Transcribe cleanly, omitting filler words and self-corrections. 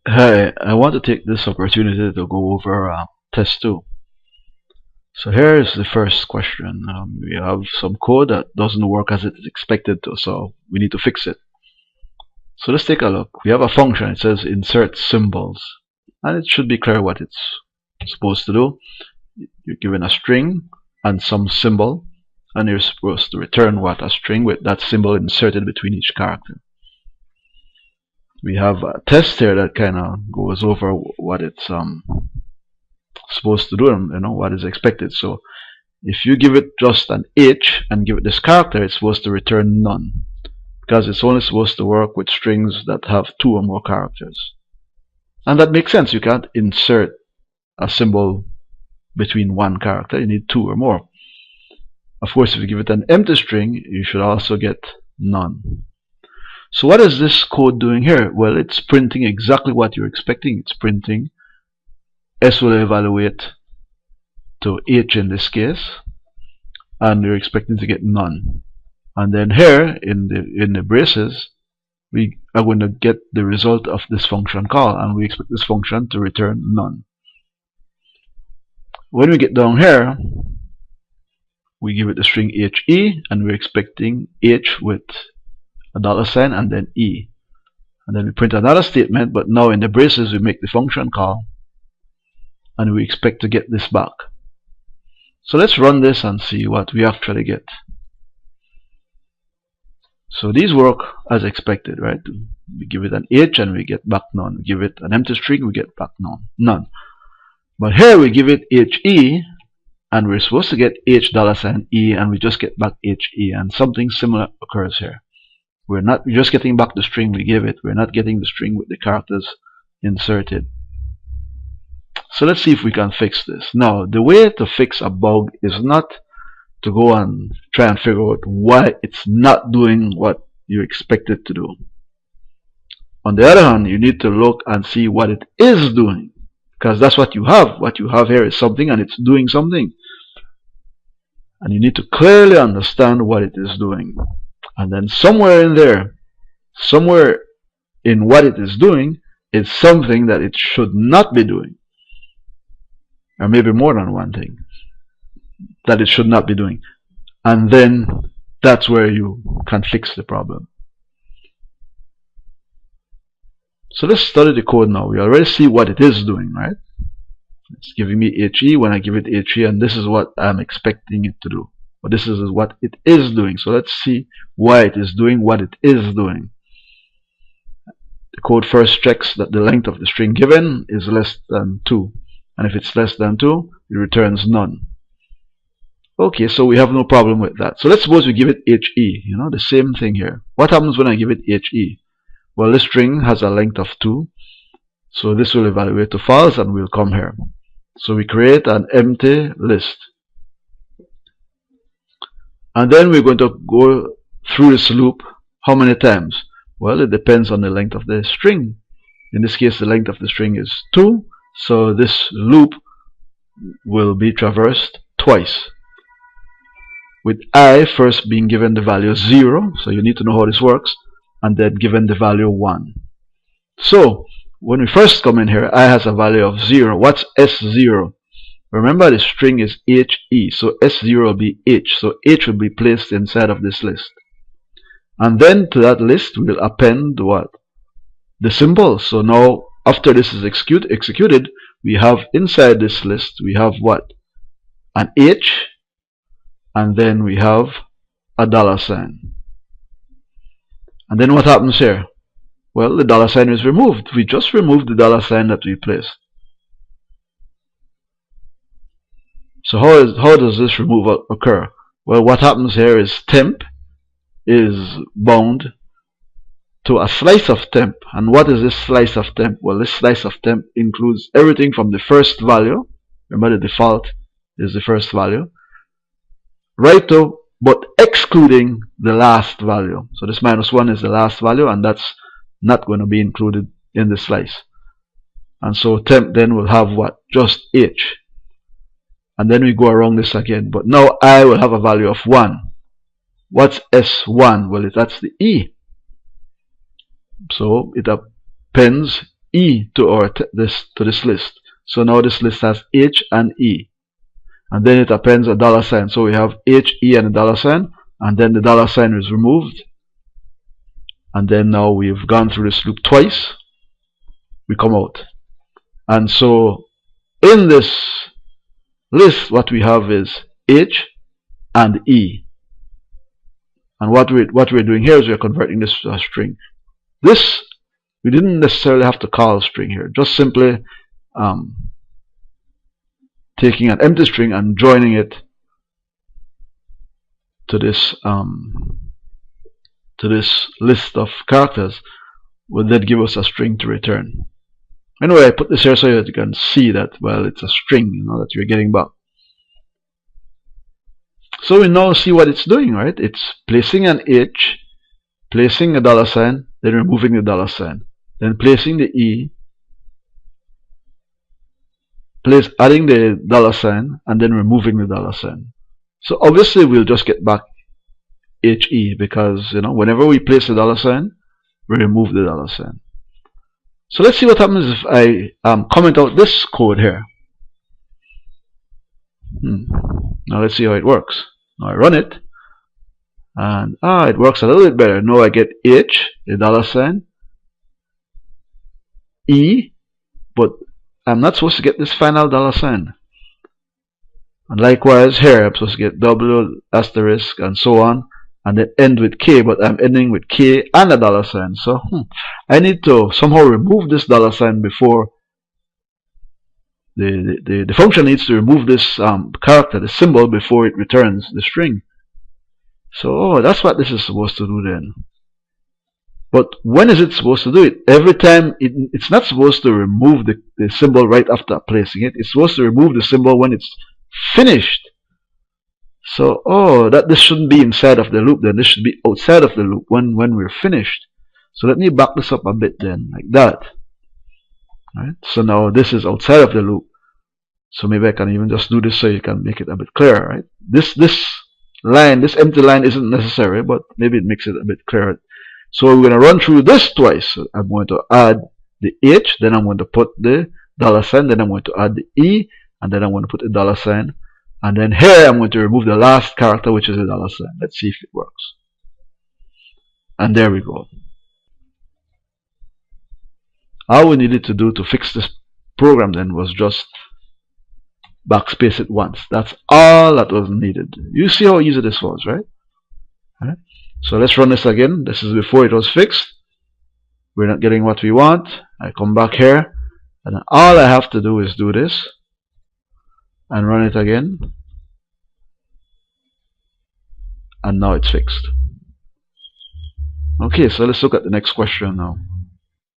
Hi, I want to take this opportunity to go over test 2. So here is the first question. We have some code that doesn't work as it is expected to, so we need to fix it. So let's take a look. We have a function. It says insert symbols, and it should be clear what it's supposed to do. You're given a string and some symbol, and you're supposed to return what? A string with that symbol inserted between each character. We have a test here that kind of goes over what it's supposed to do and what is expected. So if you give it just an H and give it this character, it's supposed to return none, because it's only supposed to work with strings that have 2 or more characters. And that makes sense. You can't insert a symbol between one character. You need 2 or more. Of course, if you give it an empty string, you should also get none. So what is this code doing here? Well, it's printing exactly what you're expecting. It's printing S will evaluate to H in this case, and you're expecting to get none. And then here in the braces, we are going to get the result of this function call, and we expect this function to return none. When we get down here, we give it the string HE, and we're expecting H with a $sign and then E. And then we print another statement, but now in the braces we make the function call, and we expect to get this back. So let's run this and see what we actually get. So these work as expected, right? We give it an H and we get back none. We give it an empty string, we get back none. But here we give it HE, and we're supposed to get H $E, and we just get back HE, and something similar occurs here. We're just getting back the string we gave it. We're not getting the string with the characters inserted. So let's see if we can fix this. Now, the way to fix a bug is not to go and try and figure out why it's not doing what you expect it to do. On the other hand, you need to look and see what it is doing, because that's what you have. What you have here is something, and it's doing something. And you need to clearly understand what it is doing. And then somewhere in there, somewhere in what it is doing, is something that it should not be doing. Or maybe more than one thing that it should not be doing. And then that's where you can fix the problem. So let's study the code now. We already see what it is doing, right? It's giving me HE. When I give it HE, and this is what I'm expecting it to do. But this is what it is doing. So let's see why it is doing what it is doing. The code first checks that the length of the string given is less than 2. And if it's less than 2, it returns none. Okay, so we have no problem with that. So let's suppose we give it HE. The same thing here. What happens when I give it HE? Well, this string has a length of 2. So this will evaluate to false, and we'll come here. So we create an empty list. And then we're going to go through this loop how many times? Well, it depends on the length of the string. In this case, the length of the string is 2. So this loop will be traversed twice, with I first being given the value 0. So you need to know how this works. And then given the value 1. So when we first come in here, I has a value of 0. What's S0? Remember, the string is HE, so S0 will be H. So H will be placed inside of this list. And then to that list, we'll append what? The symbol. So now, after this is executed, we have inside this list, we have what? An H, and then we have a $sign. And then what happens here? Well, the $sign is removed. We just removed the $sign that we placed. So how does this removal occur? Well, what happens here is temp is bound to a slice of temp. And what is this slice of temp? Well, this slice of temp includes everything from the first value. Remember, the default is the first value, right to, but excluding the last value. So this -1 is the last value, and that's not going to be included in the slice. And so temp then will have what? Just H. And then we go around this again. But now I will have a value of 1. What's S1? Well, that's the E. So it appends E to our this list. So now this list has H and E, and then it appends a dollar sign. So we have H, E, and a dollar sign, and then the dollar sign is removed. And then now we've gone through this loop twice. We come out, and so in this list, what we have is H and E. And what we're doing here is we're converting this to a string. This we didn't necessarily have to call a string here, just simply taking an empty string and joining it to this list of characters will then give us a string to return. Anyway, I put this here so that you can see that, well, it's a string, you know, that you're getting back. So we now see what it's doing, right? It's placing an H, placing a dollar sign, then removing the dollar sign, then placing the E, adding the dollar sign, and then removing the dollar sign. So obviously we'll just get back HE because, you know, whenever we place the dollar sign, we remove the dollar sign. So let's see what happens if I comment out this code here. Now let's see how it works. Now I run it, and it works a little bit better. Now I get H, the dollar sign, E, but I'm not supposed to get this final dollar sign. And likewise here, I'm supposed to get W, asterisk, and so on, and then end with K, but I'm ending with K and a dollar sign. So I need to somehow remove this dollar sign before the function needs to remove this character, the symbol, before it returns the string. So that's what this is supposed to do then. But when is it supposed to do it? Every time. It's not supposed to remove the symbol right after placing it. It's supposed to remove the symbol when it's finished. So this shouldn't be inside of the loop then. This should be outside of the loop when we're finished. So let me back this up a bit then, like that. Right? So now this is outside of the loop. So maybe I can even just do this so you can make it a bit clearer, right? This line, this empty line isn't necessary, but maybe it makes it a bit clearer. So we're going to run through this twice. So I'm going to add the H, then I'm going to put the dollar sign, then I'm going to add the E, and then I'm going to put the dollar sign. And then here I'm going to remove the last character, which is the dollar sign. Let's see if it works. And there we go. All we needed to do to fix this program then was just backspace it once. That's all that was needed. You see how easy this was, right? So let's run this again. This is before it was fixed. We're not getting what we want. I come back here, and all I have to do is do this and run it again, and now it's fixed. Okay, so let's look at the next question now.